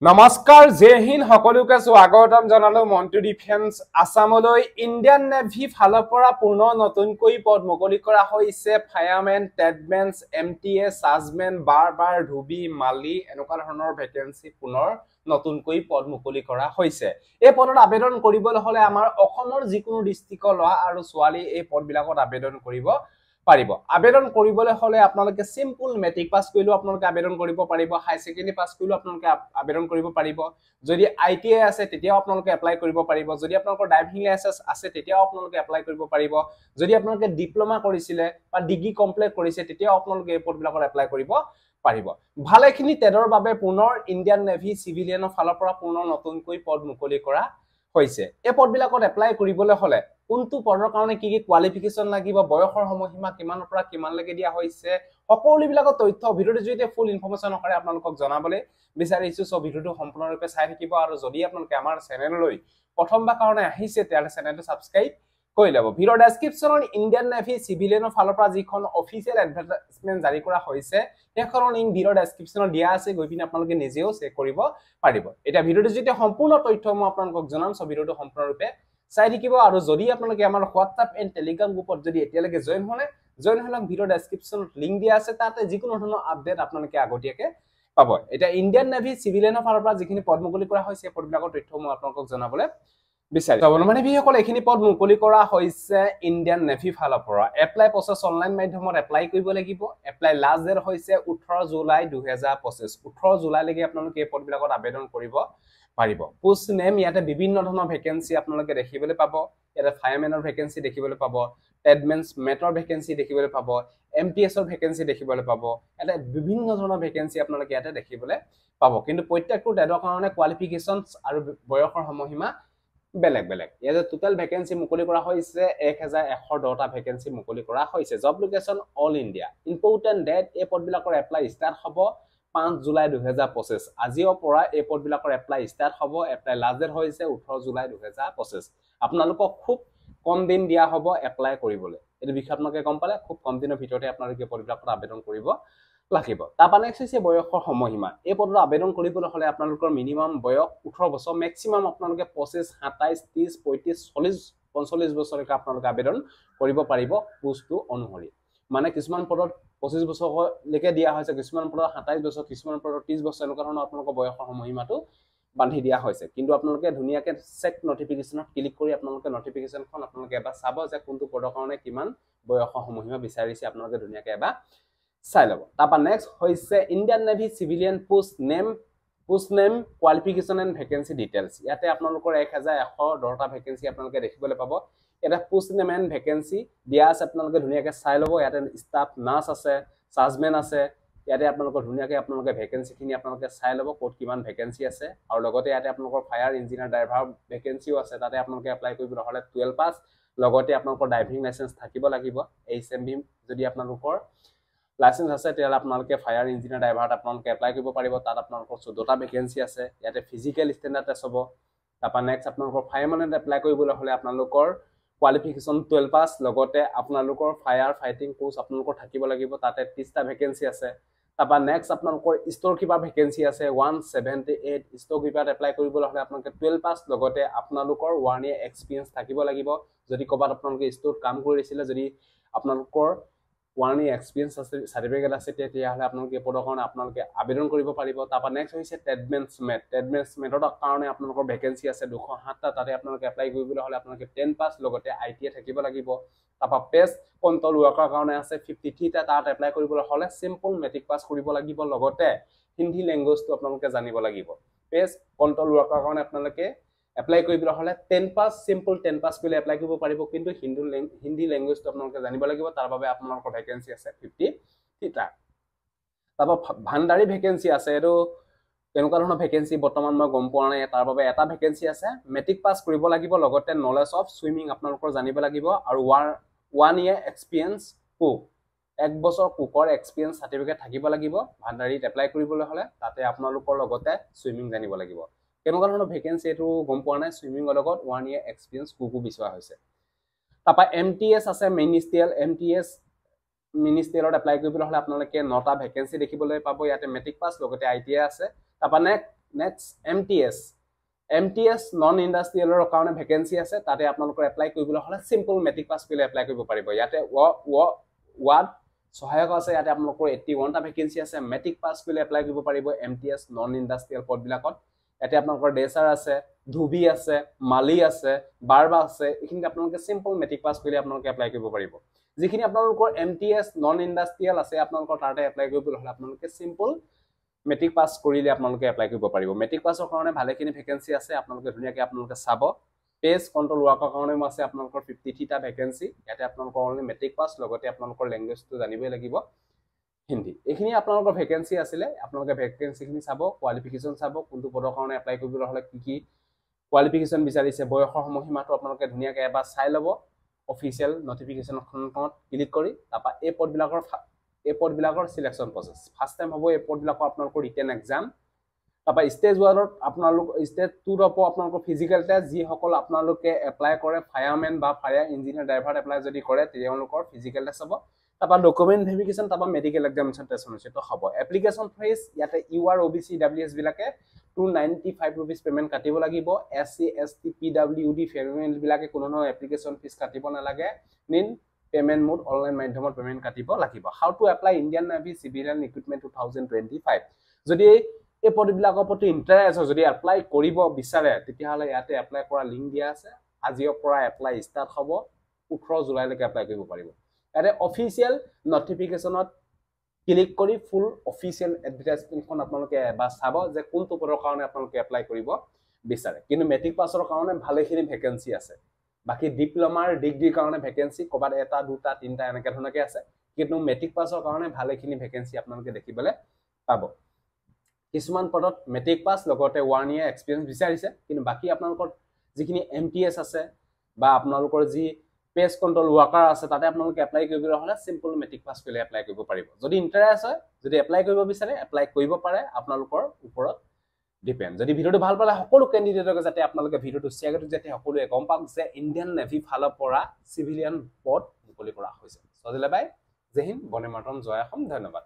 নমস্কাৰ জয় হিন্দ সকলোকে স্বাগতম জনালো মন্টু ডিফেন্স আসামলৈ ইন্ডিয়ান নেভি ফালৰ পৰা পুনৰ নতুনকৈ পদ মুকলি কৰা হৈছে ফায়াৰমেন টেডমেন্স এমটিএ সাজমেন বাৰবাৰ ধুবি মালি এনেকুৱা ধৰণৰ ভেকেন্সি পুনৰ নতুনকৈ পদ মুকলি কৰা হৈছে এই পদত আবেদন কৰিবলৈ হলে আমাৰ অসমৰ যিকোনো ডিস্ট্ৰিক্টৰ লৰা আৰু ছোৱালী এই পদবিলাকত আবেদন কৰিব পাৰিব আবেদন কৰিবলৈ হলে আপোনালোকে সিম্পল মেট্ৰিক পাস কৰিলো আপোনালোকে আবেদন কৰিব পাৰিব হাই সেকেন্ডাৰী পাস কৰিলো আপোনালোকে আবেদন কৰিব পাৰিব যদি আইটিআই আছে তেতিয়াও আপোনালোকে এপ্লাই কৰিব পাৰিব যদি আপোনালোকৰ ড্ৰাইভিং লাইসেন্স আছে তেতিয়াও আপোনালোকে এপ্লাই কৰিব পাৰিব যদি আপোনালোকে ডিপ্লোমা কৰিছিলে বা ডিগ্ৰী কমপ্লিট কৰিছে তেতিয়াও আপোনালোকে এই পদবিলাকত এপ্লাই কৰিব পাৰিব ভালেখিনি টেডৰ বাবে পুনৰ ইন্ডিয়ান নেভি সিভিলিয়ানৰ ফালৰ পৰা পুনৰ নতুনকৈ পদ মুকলি কৰা হৈছে এই পদবিলাকত এপ্লাই কৰিবলৈ হলে কোনটো পদৰ কাৰণে কি কি কোৱালিফিকেশন লাগিব বয়সৰ সময়সীমা কিমানৰ পৰা কিমানলৈকে দিয়া হৈছে সকলোবিলাকৰ তথ্য ভিডিওৰ জৰিয়তে ফুল ইনফৰমেশন কৰে আপোনালোকক জনাবলৈ বিচাৰিছো সব ভিডিওটো সম্পূৰ্ণৰূপে চাই থাকিব আৰু যদি আপোনালোকে আমাৰ চেনেললৈ প্ৰথমবাৰ কাৰণে আহিছে তেতিয়াহলে চেনেলটো সাবস্ক্ৰাইব কৰি লব ভিডিও ডেসক্ৰিপচনত ইন্ডিয়ান নেভি সিভিলিয়ানৰ ফালৰ পৰা যিখন অফিচিয়েল এডভাৰটাইজমেন্ট জাৰি কৰা হৈছে সেইখনৰ লিংক ভিডিও ডেসক্ৰিপচনত দিয়া আছে গৈ পিনে আপোনালোকে নিজেও চেক কৰিব পাৰিব এটা ভিডিওটো যদি সম্পূৰ্ণ তথ্য মই আপোনালোকক জনাম সব ভিডিওটো সম্পূৰ্ণৰূপে চাই থাকিব আৰু যদি আপোনালোকে আমাৰ WhatsApp এণ্ড Telegram গ্ৰুপত যদি এতিয়ালৈকে জয়েন হলে ভিডিও ডেসক্ৰিপচনত লিংক দিয়া আছে তাতে যিকোনো ধৰণৰ আপডেট আপোনালোকে আগতীয়াকে পাব এটা ইন্ডিয়ান নেভি সিভিলিয়ানৰ ফালৰ পৰা যিখিনি পদ মুকলি কৰা হৈছে পদবিলাকৰ তথ্য মই আপোনালোকক জনাবলৈ বিচাৰিছো মানে বিসকল এখিনি পদ মুকলি কৰা হৈছে ইন্ডিয়ান নেভি ফালৰ পৰা এপ্লাই প্ৰসেস অনলাইন মাধ্যমত এপ্লাই কৰিব লাগিব এপ্লাই লাষ্ট ডেট হৈছে 18 জুলাই 2025 18 জুলাই লৈকে আপোনালোকে এই পদবিলাকত আবেদন কৰিব পাৰিব পোষ্ট নেম ইয়াতে বিভিন্ন ধৰণৰ ভেকেন্সি আপোনালোকে দেখিবলৈ পাব ইয়াতে ফায়াৰমেনৰ ভেকেন্সি দেখিবলৈ পাব টেডমেন্স মেটৰ ভেকেন্সি দেখিবলৈ পাব এমটিএছ ৰ ভেকেন্সি দেখিবলৈ পাব এটা বিভিন্ন ধৰণৰ ভেকেন্সি আপোনালোকে ইয়াতে দেখিবলৈ পাব কিন্তু প্ৰত্যেকটো টেডৰ কাৰণে কোৱালিফিকেশনছ আৰু বয়সৰ সময়সীমা বেলেগ বেলেগ ইয়াতে টোটাল ভেকেন্সি মুকলি কৰা হৈছে 1110টা ভেকেন্সি মুকলি কৰা হৈছে job location all India important date এই পদবিলাকৰ এপ্লাই ষ্টাৰ্ট হ'ব 5 জুলাই 2025 আজিৰ পৰা এই পদবিলাকৰ এপ্লাই ষ্টাৰ্ট হ'ব এপ্লাই লাষ্ট ডেট হৈছে 18 জুলাই 2025 আপোনালোকক খুব কম দিন দিয়া হ'ব এপ্লাই কৰিবলৈ এই বিষয়ে আপোনালোকে গম পালে খুব কম দিনৰ ভিতৰতে আপোনালোকে পদবিলাকত আবেদন কৰিব লাগিব তাৰপা নেক্সট হৈছে বয়সৰ সময়সীমা এই পদত আবেদন কৰিবলৈ হলে আপোনালোকৰ মিনিমাম বয়স 18 বছৰ ম্যাক্সিমাম আপোনালোকে 25 27 30 35 40 45 বছৰলৈকে আপোনালোকে আবেদন কৰিব পাৰিব পোষ্টটো অনুসৰি মানে কিছুমান পদত 25 বছৰলৈকে দিয়া হৈছে কিছুমান পদত 27 বছৰ কিছুমান পদত 30 বছৰ এনেকুৱা ধৰণৰ আপোনালোকৰ বয়সৰ সময়সীমাটো বান্ধি দিয়া হৈছে কিন্তু আপোনালোকে ধুনিয়াকে চেক নটিফিকেশনত ক্লিক কৰি আপোনালোকে নটিফিকেশনখন আপোনালোকে এবাৰ চাব যে কোনটো পদৰ কাৰণে কিমান বয়সৰ সময়সীমা বিচাৰিছে আপোনালোকে ধুনিয়াকে এবাৰ চাই লব তাৰপা নেক্সট হৈছে Indian navy civilian post name qualification and vacancy details ইয়াতে আপোনালোকৰ 1110টা ভেকেন্সি আপোনালোকে দেখিবলৈ পাব এটা পোষ্ট নেম এণ্ড ভেকেন্সি দিয়া আছে আপোনালোকে ধুনিয়াকে চাই লব ইয়াতে ষ্টাফ নাৰ্ছ আছে সাজমেন আছে ইয়াতে আপোনালোকৰ ধুনিয়াকে আপোনালোকে ভেকেন্সিখিনি আপোনালোকে চাই লব ক'ত কিমান ভেকেন্সি আছে আৰু লগতে ইয়াতে আপোনালোকৰ ফায়াৰ ইঞ্জিনিয়াৰ ড্ৰাইভাৰ ভেকেন্সিও আছে তাতে আপোনালোকে এপ্লাই কৰিবলৈ হলে 12 পাস লগতে আপোনালোকৰ ড্ৰাইভিং লাইসেন্স থাকিব লাগিব HMV যদি আপোনালোকৰ লাইসেন্স আছে তেতিয়ালে আপোনালোকে ফায়াৰ ইঞ্জিনিয়াৰ ড্ৰাইভাৰত আপোনালোকে এপ্লাই কৰিব পাৰিব তাত আপোনালোকৰ 14টা ভেকেন্সি আছে ইয়াতে ফিজিক্যাল ষ্টেণ্ডাৰ্ড টেষ্ট হ'ব তাৰপা নেক্সট আপোনালোকৰ ফায়াৰমেনত এপ্লাই কৰিবলৈ হলে আপোনালোকৰ কোৱালিফিকেশন 12 পাস লগতে আপোনালোকৰ ফায়াৰ ফাইটিং কোৰ্স আপোনালোকৰ থাকিব লাগিব তাতে 30টা ভেকেন্সি আছে তাৰপা নেক্সট আপোনালোকৰ ষ্ট'ৰ কিপাৰ ভেকেন্সি আছে 178 ষ্ট'ৰ কিপাৰত এপ্লাই কৰিবলৈ হলে আপোনালোকে 12 পাস লগতে আপোনালোকৰ 1 ইয়াৰ এক্সপেৰিয়েন্স থাকিব লাগিব যদি কবাত আপোনালোকে ষ্ট'ৰত কাম কৰিছিলে যদি আপোনালোকৰ 1 ইয়াৰ এক্সপেৰিয়েন্স আছে সাৰ্টিফিকেট আছে তেতিয়াহলে আপোনালোকে পদৰ কাৰণে আপোনালোকে আবেদন কৰিব পাৰিব তাৰপা নেক্সট হৈছে টেডমেন্স মেটৰ কাৰণে আপোনালোকৰ ভেকেন্সি আছে 207টা তাতে আপোনালোকে এপ্লাই কৰিবলৈ হলে আপোনালোকে 10 পাস লগতে আইটিআই থাকিব লাগিব তাৰপা পেষ্ট কন্ট্ৰোল ৱৰ্কাৰ কাৰণে আছে 53টা তাত এপ্লাই কৰিবলৈ হলে সিম্পল মেট্ৰিক পাস কৰিব লাগিব লগতে হিন্দী ল্যাঙ্গুৱেজটো আপোনালোকে জানিব লাগিব পেষ্ট কন্ট্ৰোল ৱৰ্কাৰ কাৰণে আপোনালোকে এপ্লাই কৰিবলৈ হলে 10 পাস সিম্পল 10 পাস কৰিলে এপ্লাই কৰিব পাৰিব কিন্তু হিন্দী ল্যাঙ্গুৱেজটো আপোনালোকে জানিব লাগিব তাৰ বাবে আপোনালোকৰ ভেকেন্সি আছে 50টা তাৰপা ভান্ডাৰী ভেকেন্সি আছে এটো কেনেকুৱা ধৰণৰ ভেকেন্সি বৰ্তমান মই গম পোৱা নাই তাৰ বাবে এটা ভেকেন্সি আছে মেট্ৰিক পাস কৰিব লাগিব লগতে নলেজ অফ সুইমিং আপোনালোকৰ জানিব লাগিব আৰু 1 ইয়াৰ এক্সপেৰিয়েন্স কুক 1 বছৰ কুকৰ এক্সপেৰিয়েন্স সাৰ্টিফিকেট থাকিব লাগিব ভান্ডাৰীত এপ্লাই কৰিবলৈ হলে তাতে আপোনালোকৰ লগতে সুইমিং জানিব লাগিব কেনেকুৱা ধৰণৰ ভেকেন্সি এটো গম পোৱা নাই সুইমিংৰ লগত 1 ইয়াৰ এক্সপেৰিয়েন্স কুকু বিচৰা হৈছে তাৰপা এমটিএছ আছে মিনিষ্টেৰিয়েলত এপ্লাই কৰিবলৈ হলে আপোনালোকে 9টা ভেকেন্সি দেখিবলৈ পাব ইয়াতে মেট্ৰিক পাস লগতে আইটিআই আছে তাৰপা নেক্সট MTS নন ইণ্ডাষ্ট্ৰিয়েলৰ কাৰণে ভেকেঞ্চি আছে তাতে আপোনালোকৰ এপ্লাই কৰিবলৈ হলে সিম্পল মেট্ৰিক পাছ কৰিলে এপ্লাই কৰিব পাৰিব ইয়াতে ৱাৰ্ড সহায়ক আছে ইয়াতে আপোনালোকৰ 81টা ভেকেঞ্চি আছে মেট্ৰিক পাছ কৰিলে এপ্লাই কৰিব পাৰিব MTS নন ইণ্ডাষ্ট্ৰিয়েল পদবিলাকত ইয়াতে আপোনালোকৰ ডেচাৰ আছে ধুবি আছে মালি আছে বাৰবা আছে এইখিনি আপোনালোকে সিম্পল মেট্ৰিক পাছ কৰিলে আপোনালোকে এপ্লাই কৰিব পাৰিব যিখিনি আপোনালোকৰ MTS নন ইণ্ডাষ্ট্ৰিয়েল আছে আপোনালোকৰ তাতে এপ্লাই কৰিবলৈ হলে আপোনালোকে সিম্পল মেট্ৰিক পাছ কৰিলে আপোনালোকে এপ্লাই কৰিব পাৰিব মেট্ৰিক পাছৰ কাৰণে ভালেখিনি ভেকেঞ্চি আছে আপোনালোকে ধুনীয়াকৈ আপোনালোকে চাব পেজ কন্ট্ৰোল ওয়াৰ্কৰ কাৰণে আছে আপোনালোকৰ 53টা ভেকেঞ্চি ইয়াতে আপোনালোকৰ অনলি মেট্ৰিক পাছ লগতে আপোনালোকৰ ল্যাঙ্গুৱেজটো জানিবই লাগিব হিন্দী এইখিনি আপোনালোকৰ ভেকেঞ্চি আছিলে আপোনালোকে ভেকেঞ্চিখিনি চাব কোৱালিফিকেশন চাব কোনটো পদৰ কাৰণে এপ্লাই কৰিবলৈ হলে কি কোৱালিফিকেশন বিচাৰিছে বয়সৰ সময়সীমাটো আপোনালোকে ধুনীয়াকৈ এবাৰ চাই ল'ব অফিচিয়েল নোটিফিকেশনখনত ক্লিক কৰি তাপা এই পদবিলাকৰ সিলেকশন প্ৰসেস ফাৰ্স্ট টাইম হ'ব এই পদবিলাকৰ আপোনালোকৰ ৰিটেন এক্সাম তাপা স্টেজ 1ত আপোনালোক স্টেজ 2ৰ পৰা আপোনালোকৰ ফিজিক্যাল টেষ্ট যি সকল আপোনালোকে এপ্লাই কৰে ফায়াৰম্যান বা ফায়াৰ ইঞ্জিনিয়াৰ ড্ৰাইভাৰ এপ্লাই যদি কৰে তেওঁলোকৰ ফিজিক্যাল টেষ্ট হ'ব তাপা ডকুমেন্ট ভেৰিফিকেশন তাপা মেডিকেল এক্সামিনেশন টেষ্ট অনুষ্ঠিত হ'ব এপ্লিকেশন ফিজ ইয়াতে UR OBC WS বিলাকে 295 rupees পেমেন্ট কাটিব লাগিব SC ST PWD ফেমিলি বিলাকে কোনো ধৰণৰ এপ্লিকেশন ফিজ কাটিব নালাগে নিন পেমেন্ট মোড অনলাইন মাধ্যমত পেমেন্ট কাটিব লাগিব how to apply Indian navy civilian recruitment 2025 যদি এই পদবিলাকৰ প্ৰতি ইন্টাৰেষ্ট যদি এপ্লাই কৰিব বিচাৰে তেতিয়াহলে ইয়াতে এপ্লাই কৰা লিংক দিয়া আছে আজিৰ পৰা এপ্লাই ষ্টাৰ্ট হ'ব 18 জুলাইলৈকে এপ্লাই কৰিব পাৰিব ইয়াতে অফিচিয়েল নোটিফিকেশনত ক্লিক কৰি ফুল অফিচিয়েল এডভাৰটাইজমেন্টখন আপোনালোকে বা চাব যে কোনটো পদৰ কাৰণে আপোনালোকে এপ্লাই কৰিব বিচাৰে কিন্তু মেট্ৰিক পাছৰ কাৰণে ভালেখিনি ভেকেঞ্চি আছে বাকি ডিপ্লোমাৰ ডিগ্ৰীৰ কাৰণে ভেকেঞ্চি কবাত এটা দুটা তিনটা এনেকে ধৰণকে আছে কিন্তু মেট্ৰিক পাছৰ কাৰণে ভালেখিনি ভেকেঞ্চি আপোনালোকে দেখিবলৈ পাব কিছুমান পদত মেট্ৰিক পাছ লগতে 1 ইয়াৰ এক্সপেৰিয়েন্স বিচাৰিছে কিন্তু বাকি আপোনালোকৰ যিখিনি MTS আছে বা আপোনালোকৰ যি পেজ কন্ট্ৰোল ওয়াৰ্কাৰ আছে তাতে আপোনালোকে এপ্লাই কৰিবলৈ হলে সিম্পল মেট্ৰিক পাছ কৰিলে এপ্লাই কৰিব পাৰিব যদি ইন্টাৰেষ্ট হয় যদি এপ্লাই কৰিব বিচাৰে এপ্লাই কৰিব পাৰে আপোনালোকৰ ওপৰত ডিপেন্ড যদি ভিডিওটো ভাল পালে সকলো ক্যান্ডিডেটক যাতে আপোনালোকে ভিডিওটো শেয়াৰ কৰি যাতে সকলোৱে গম পাওক যে ইণ্ডিয়ান নেভি ফালৰ পৰা সিভিলিয়ান পদ মুকলি কৰা হৈছে সজিলে বাই জয় হিন্দ বন্দে মাতৰম জয় অসম ধন্যবাদ